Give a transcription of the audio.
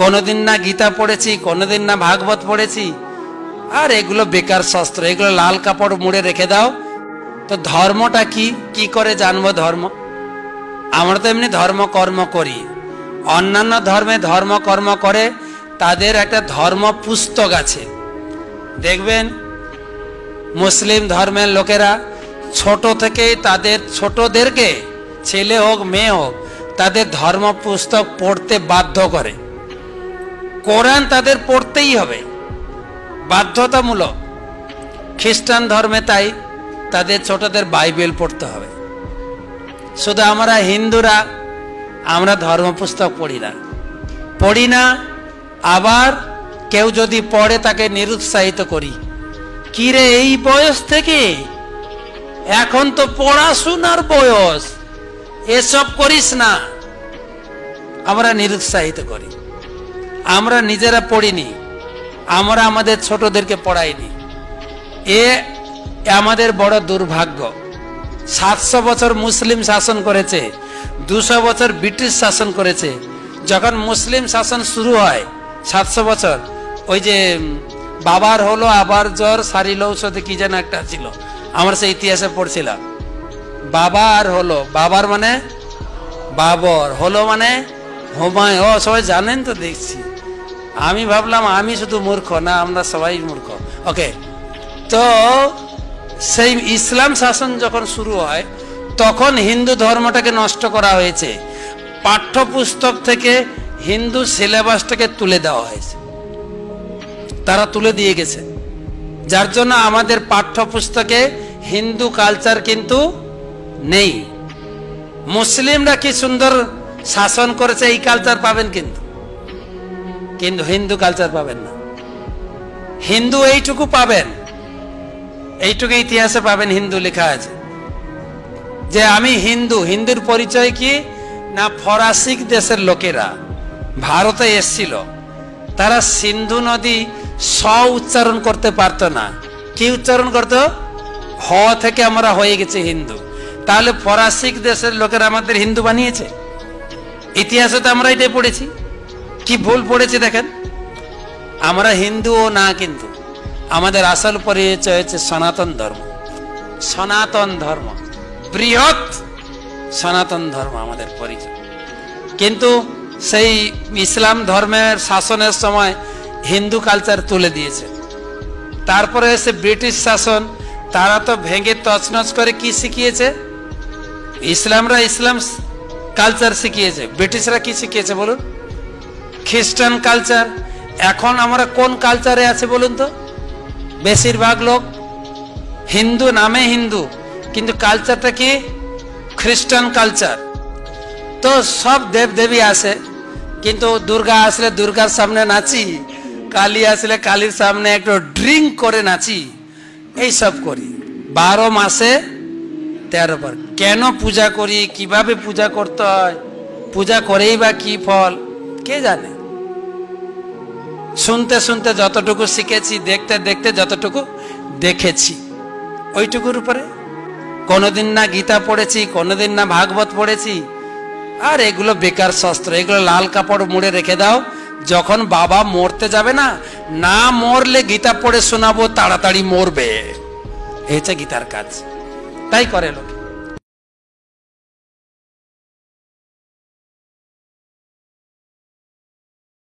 কোনোদিন না গীতা পড়েছি, কোনোদিন না ভাগবত পড়েছি। আর এগুলো বেকার শাস্ত্র, এগুলো লাল কাপড় মুড়ে রেখে দাও। তো ধর্মটা কি, কি করে জানবো ধর্ম? আমরা তো এমনি ধর্ম কর্ম করি, অন্যান্য ধর্মে ধর্ম কর্ম করে, তাদের একটা ধর্ম পুস্তক আছে। দেখবেন মুসলিম ধর্মের লোকেরা ছোট থেকেই তাদের ছোটদেরকে, ছেলে হোক মেয়ে হোক, তাদের ধর্ম পুস্তক পড়তে বাধ্য করে। কোরআন তাদের পড়তেই হবে, বাধ্যতামূলক। খ্রিস্টান ধর্মে তাই তাদের ছোটদের বাইবেল পড়তে হবে। শুধু আমরা হিন্দুরা আমরা ধর্ম পুস্তক পড়ি না। আবার কেউ যদি পড়ে তাকে নিরুৎসাহিত করি, কিরে এই বয়স থেকে, এখন তো পড়াশোনার বয়স, এসব করিস না। আমরা নিরুৎসাহিত করি। আমরা নিজেরা পড়িনি, আমরা আমাদের ছোটদেরকে পড়াইনি। এ আমাদের বড় দুর্ভাগ্য। 700 বছর মুসলিম শাসন করেছে, 200 বছর ব্রিটিশ শাসন করেছে। যখন মুসলিম শাসন শুরু হয় 700 বছর, ওই যে বাবার হলো আবার জ্বর সারিল ঔষধে কি যেন একটা ছিল, আমরা সেই ইতিহাসে পড়ছিলাম। বাবার হলো, বাবার মানে বাবর, হলো মানে হুমায়ুন। ও সবাই জানেন তো দেখছি, আমি ভাবলাম আমি শুধু মূর্খ, না আমরা সবাই মূর্খ। ওকে, তো সেই ইসলাম শাসন যখন শুরু হয় তখন হিন্দু ধর্মটাকে নষ্ট করা হয়েছে। পাঠ্যপুস্তক থেকে হিন্দু সিলেবাসটাকে তুলে দেওয়া হয়েছে, তারা তুলে দিয়ে গেছে। যার জন্য আমাদের পাঠ্যপুস্তকে হিন্দু কালচার কিন্তু নেই। মুসলিমরা কি সুন্দর শাসন করেছে, এই কালচার পাবেন, কিন্তু হিন্দু কালচার পাবেন না। হিন্দু এইটুকু পাবেন, এইটুকু ইতিহাসে পাবেন, হিন্দু লেখা আছে যে আমি হিন্দু। হিন্দুর পরিচয় কি না, ফরাসি দেশের লোকেরা ভারতে এসেছিল, তারা সিন্ধু নদী স উচ্চারণ করতে পারতো না। কি উচ্চারণ করতো? হ থেকে আমরা হয়ে গেছে হিন্দু। তাহলে ফরাসি দেশের লোকেরা আমাদের হিন্দু বানিয়েছে। ইতিহাসে তো আমরা এটাই পড়েছি। কি ভুল পড়েছি দেখেন। আমরা হিন্দুও না, কিন্তু আমাদের আসল পরিচয় হচ্ছে সনাতন ধর্ম। সনাতন ধর্ম, বৃহৎ সনাতন ধর্ম আমাদের পরিচয়। কিন্তু সেই ইসলাম ধর্মের শাসনের সময় হিন্দু কালচার তুলে দিয়েছে। তারপরে এসে ব্রিটিশ শাসন, তারা তো ভেঙে তছনছ করে কি শিখিয়েছে? ইসলামরা ইসলাম কালচার শিখিয়েছে, ব্রিটিশরা কি শিখিয়েছে বলুন? খ্রিস্টান কালচার। এখন আমরা কোন কালচারে আছে বলুন তো? বেশিরভাগ লোক হিন্দু, নামে হিন্দু, কিন্তু কালচারটা কি? খ্রিস্টান কালচার। তো সব দেবদেবী আসে, কিন্তু দুর্গা আসলে দুর্গার সামনে নাচি, কালী আসলে কালীর সামনে একটু ড্রিঙ্ক করে নাচি, এইসব করি। 12 মাসে 13 বার। কেন পূজা করি, কিভাবে পূজা করতে হয়, পূজা করেই বা কি ফল, কে জানে? শুনতে শুনতে যতটুকু শিখেছি, দেখতে দেখতে যতটুকু দেখেছি, ওইটুকুর উপরে। কোনোদিন না গীতা পড়েছি, কোনোদিন না ভাগবত পড়েছি। আর এগুলো বেকার শাস্ত্র, এগুলো লাল কাপড় মুড়ে রেখে দাও। যখন বাবা মরতে যাবে না, না মরলে গীতা পড়ে শোনাবো, তাড়াতাড়ি মরবে। এই হচ্ছে গীতার কাজ, তাই করে লোক।